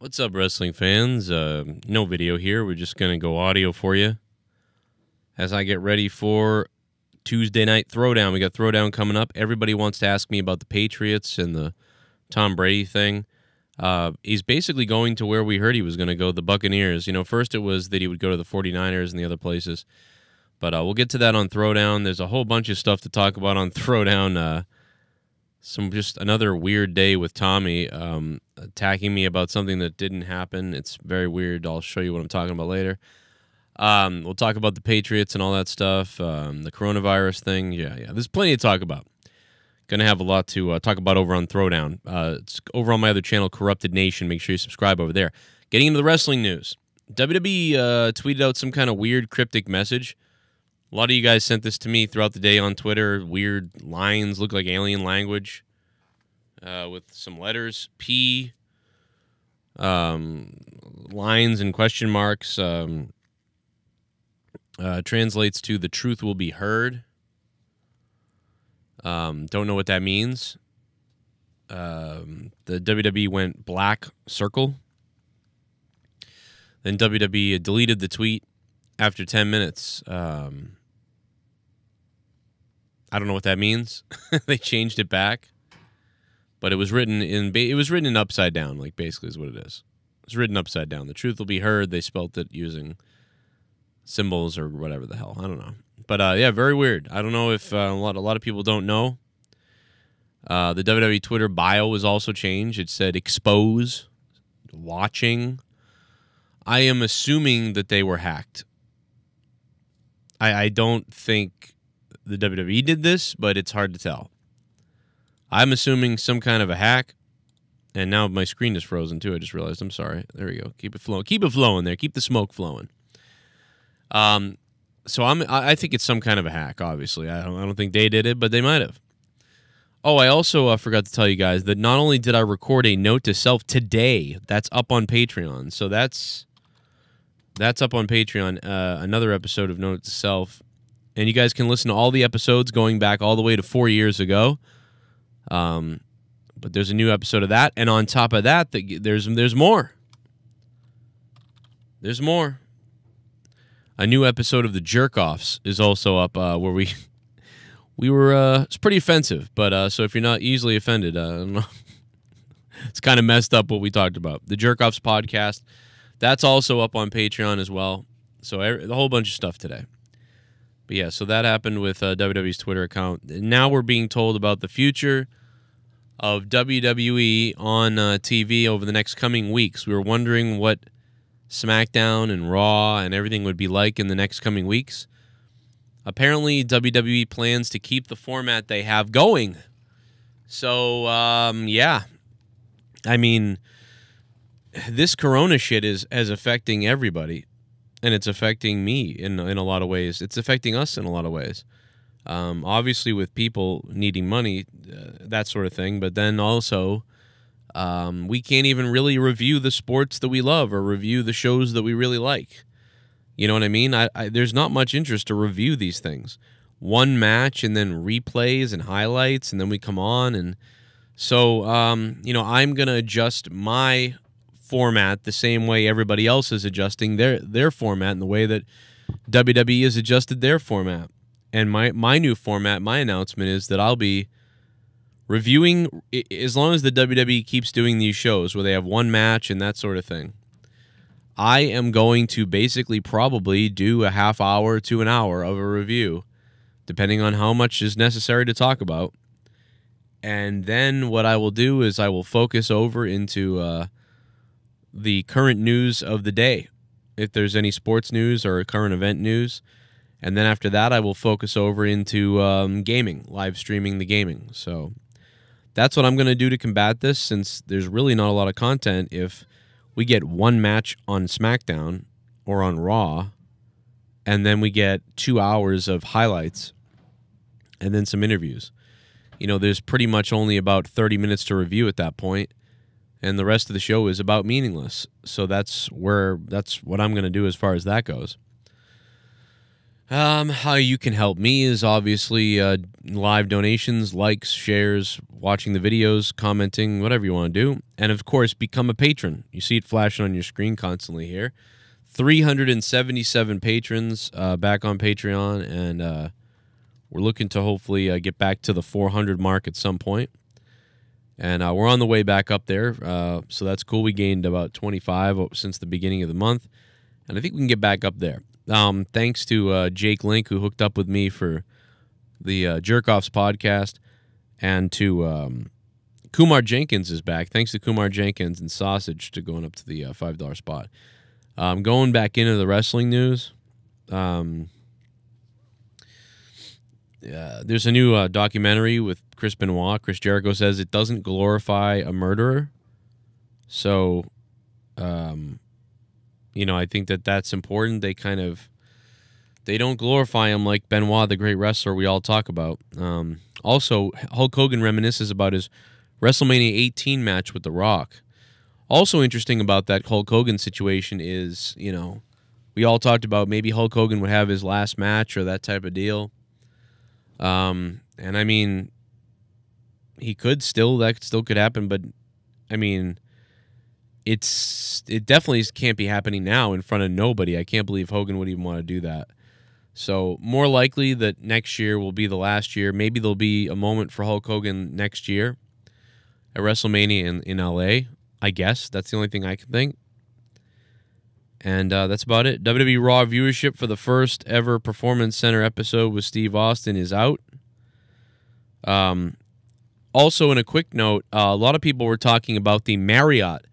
What's up, wrestling fans? No video here. We're just going to go audio for you as I get ready for Tuesday Night Throwdown. We got Throwdown coming up. Everybody wants to ask me about the Patriots and the Tom Brady thing. He's basically going to where we heard he was going to go, the Buccaneers. You know, first it was that he would go to the 49ers and the other places. But we'll get to that on Throwdown. There's a whole bunch of stuff to talk about on Throwdown. Just another weird day with Tommy attacking me about something that didn't happen. It's very weird. I'll show you what I'm talking about later. We'll talk about the Patriots and all that stuff, the coronavirus thing. Yeah. There's plenty to talk about. Going to have a lot to talk about over on Throwdown. It's over on my other channel, Corrupted Nation. Make sure you subscribe over there. Getting into the wrestling news. WWE tweeted out some kind of weird cryptic message. A lot of you guys sent this to me throughout the day on Twitter. Weird lines, look like alien language, with some letters. P, lines and question marks. Translates to "the truth will be heard." Don't know what that means. The WWE went black circle. Then WWE deleted the tweet after 10 minutes. I don't know what that means. They changed it back, but it was written in upside down, like basically is what it is. It's written upside down. The truth will be heard. They spelt it using symbols or whatever the hell. I don't know. But yeah, very weird. I don't know if a lot of people don't know. The WWE Twitter bio was also changed. It said expose, watching. I am assuming that they were hacked. I don't think the WWE did this, but it's hard to tell. I'm assuming some kind of a hack, and now my screen is frozen too. I just realized. I'm sorry. There we go. Keep it flowing. Keep it flowing there. Keep the smoke flowing. So I think it's some kind of a hack. Obviously, I don't think they did it, but they might have. Oh, I also forgot to tell you guys that not only did I record a note to self today, that's up on Patreon. So that's up on Patreon. Another episode of Note to Self. And you guys can listen to all the episodes going back all the way to 4 years ago. But there's a new episode of that. And on top of that, there's more. There's more. A new episode of the Jerk-Offs is also up where we were, it's pretty offensive. But so if you're not easily offended, I don't know. It's kind of messed up what we talked about. The Jerk-Offs podcast, that's also up on Patreon as well. So a whole bunch of stuff today. But yeah, so that happened with WWE's Twitter account. Now we're being told about the future of WWE on TV over the next coming weeks. We were wondering what SmackDown and Raw and everything would be like in the next coming weeks. Apparently, WWE plans to keep the format they have going. So, yeah. I mean, this corona shit is affecting everybody. And it's affecting me in a lot of ways. It's affecting us in a lot of ways. Obviously, with people needing money, that sort of thing. But then also, we can't even really review the sports that we love or review the shows that we really like. You know what I mean? There's not much interest to review these things. One match and then replays and highlights, and then we come on. And so, you know, I'm going to adjust my format the same way everybody else is adjusting their format and the way that WWE has adjusted their format. And my new format, my announcement is that I'll be reviewing, as long as the WWE keeps doing these shows where they have one match and that sort of thing, I am going to basically probably do a half hour to an hour of a review, depending on how much is necessary to talk about. And then what I will do is I will focus over into the current news of the day, if there's any sports news or current event news. And then after that, I will focus over into gaming, live streaming the gaming. So that's what I'm going to do to combat this, since there's really not a lot of content. If we get one match on SmackDown or on Raw, and then we get 2 hours of highlights and then some interviews, you know, there's pretty much only about 30 minutes to review at that point. And the rest of the show is about meaningless. So that's what I'm going to do as far as that goes. How you can help me is obviously live donations, likes, shares, watching the videos, commenting, whatever you want to do. And, of course, become a patron. You see it flashing on your screen constantly here. 377 patrons back on Patreon, and we're looking to hopefully get back to the 400 mark at some point. And we're on the way back up there, so that's cool. We gained about 25 since the beginning of the month, and I think we can get back up there. Thanks to Jake Link, who hooked up with me for the Jerk Offs podcast, and to Kumar Jenkins is back. Thanks to Kumar Jenkins and Sausage to going up to the $5 spot. Going back into the wrestling news, there's a new documentary with Chris Benoit. Chris Jericho says it doesn't glorify a murderer. So, you know, I think that that's important. They don't glorify him like Benoit, the great wrestler we all talk about. Also, Hulk Hogan reminisces about his WrestleMania 18 match with The Rock. Also interesting about that Hulk Hogan situation is, you know, we all talked about maybe Hulk Hogan would have his last match or that type of deal. And I mean, that still could happen, but I mean, it definitely can't be happening now in front of nobody. I can't believe Hogan would even want to do that. So more likely that next year will be the last year. Maybe there'll be a moment for Hulk Hogan next year at WrestleMania in LA. I guess that's the only thing I can think. And that's about it. WWE Raw viewership for the first ever Performance Center episode with Steve Austin is out. Also, in a quick note, a lot of people were talking about the Marriott.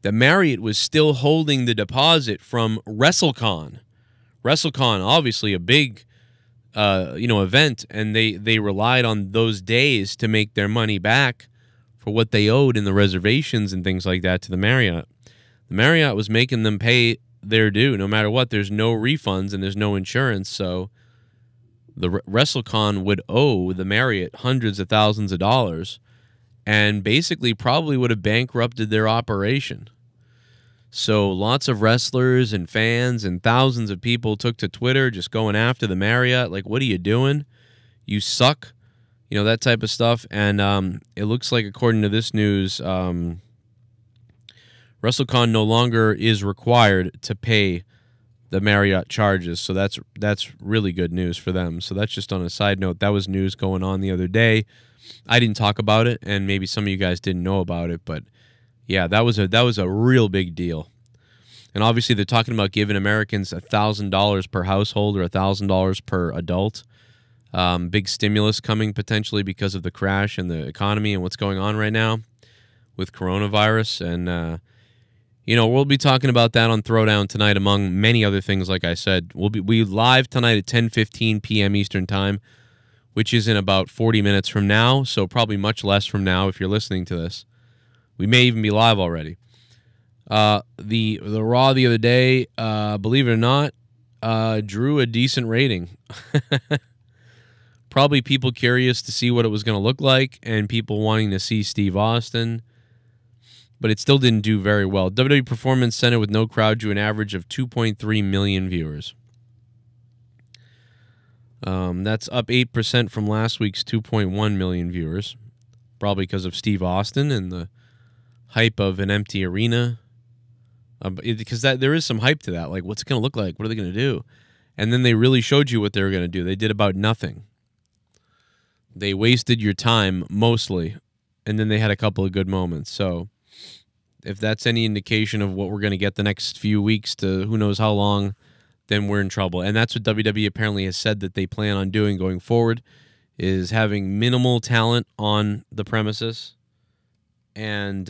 The Marriott was still holding the deposit from WrestleCon. WrestleCon, obviously a big event, and they relied on those days to make their money back for what they owed in the reservations and things like that to the Marriott. The Marriott was making them pay their due no matter what. There's no refunds and there's no insurance, so the WrestleCon would owe the Marriott hundreds of thousands of dollars and basically probably would have bankrupted their operation. So lots of wrestlers and fans and thousands of people took to Twitter just going after the Marriott, like, what are you doing? You suck. You know, that type of stuff. And it looks like, according to this news, WrestleCon no longer is required to pay the Marriott charges. So that's really good news for them. So that's just on a side note. That was news going on the other day. I didn't talk about it, and maybe some of you guys didn't know about it, but yeah, that was a real big deal. And obviously they're talking about giving Americans $1,000 per household or $1,000 per adult. Big stimulus coming potentially because of the crash in the economy and what's going on right now with coronavirus. And, we'll be talking about that on Throwdown tonight, among many other things. Like I said, we live tonight at 10:15 p.m. Eastern Time, which is in about 40 minutes from now, so probably much less from now if you're listening to this. We may even be live already. The Raw the other day, believe it or not, drew a decent rating. Probably people curious to see what it was going to look like and people wanting to see Steve Austin. But it still didn't do very well. WWE Performance Center with no crowd drew an average of 2.3 million viewers. That's up 8% from last week's 2.1 million viewers. Probably because of Steve Austin and the hype of an empty arena. Because there is some hype to that. Like, what's it going to look like? What are they going to do? And then they really showed you what they were going to do. They did about nothing. They wasted your time, mostly. And then they had a couple of good moments. So if that's any indication of what we're going to get the next few weeks to who knows how long, then we're in trouble. And that's what WWE apparently has said that they plan on doing going forward, is having minimal talent on the premises and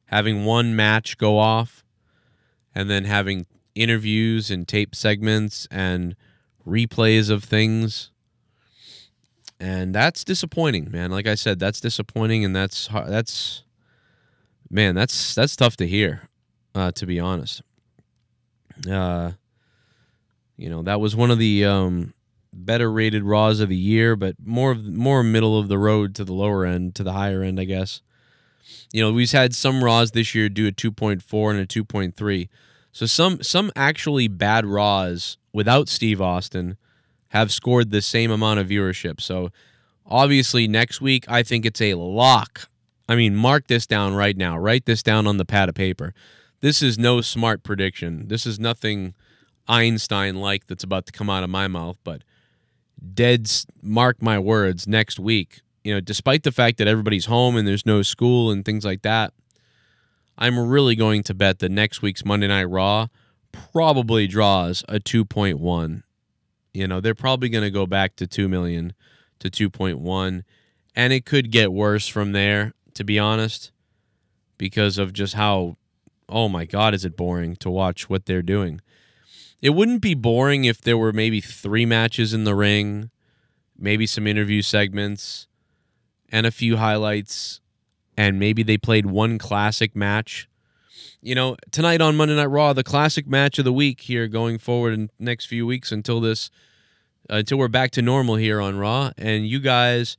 having one match go off and then having interviews and tape segments and replays of things. And that's disappointing, man. Like I said, that's disappointing, and that's tough to hear, to be honest. That was one of the better rated Raws of the year, but more middle of the road to the lower end, to the higher end, I guess. We've had some Raws this year do a 2.4 and a 2.3. So some actually bad Raws without Steve Austin have scored the same amount of viewership. So obviously next week, I think it's a lock. I mean, mark this down right now. Write this down on the pad of paper. This is no smart prediction. This is nothing Einstein-like that's about to come out of my mouth, but mark my words, next week, despite the fact that everybody's home and there's no school and things like that, I'm really going to bet that next week's Monday Night Raw probably draws a 2.1. They're probably going to go back to 2 million to 2.1, and it could get worse from there, to be honest, because of just how, oh my God, is it boring to watch what they're doing. It wouldn't be boring if there were maybe 3 matches in the ring, maybe some interview segments, and a few highlights, and maybe they played one classic match. Tonight on Monday Night Raw, the classic match of the week here going forward in the next few weeks until we're back to normal here on Raw. And you guys,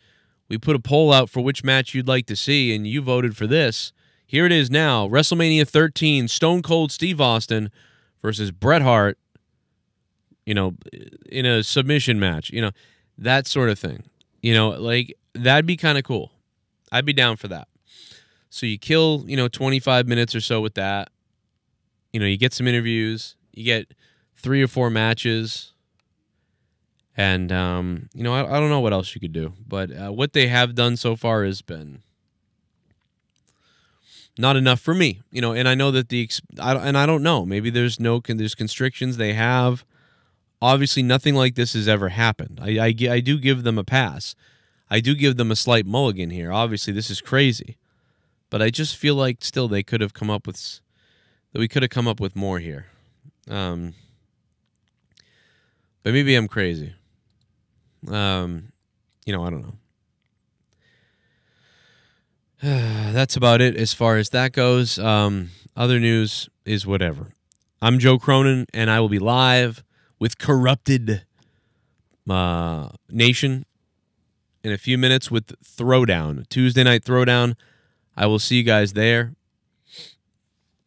we put a poll out for which match you'd like to see, and you voted for this. Here it is now, WrestleMania 13, Stone Cold Steve Austin versus Bret Hart, in a submission match, that sort of thing. That'd be kind of cool. I'd be down for that. So you kill, 25 minutes or so with that. You get some interviews. You get 3 or 4 matches. And, I don't know what else you could do. But what they have done so far has been not enough for me. And I know that I don't know. Maybe there's constrictions they have. Obviously, nothing like this has ever happened. I do give them a pass. I do give them a slight mulligan here. Obviously, this is crazy. But I just feel like still we could have come up with more here. But maybe I'm crazy. I don't know. That's about it as far as that goes. Other news is whatever. I'm Joe Cronin, and I will be live with Corrupted Nation in a few minutes with Throwdown, Tuesday Night Throwdown. I will see you guys there.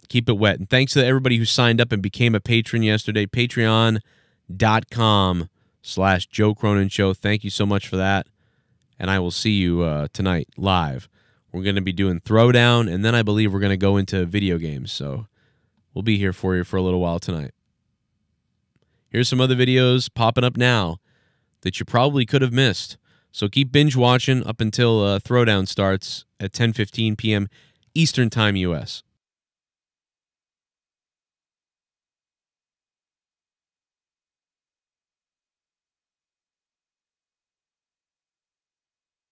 Keep it wet. And thanks to everybody who signed up and became a patron yesterday. Patreon.com/Joe Cronin Show. Thank you so much for that. And I will see you tonight live. We're going to be doing Throwdown, and then I believe we're going to go into video games. So we'll be here for you for a little while tonight. Here's some other videos popping up now that you probably could have missed. So keep binge watching up until Throwdown starts at 10:15 p.m. Eastern Time, U.S.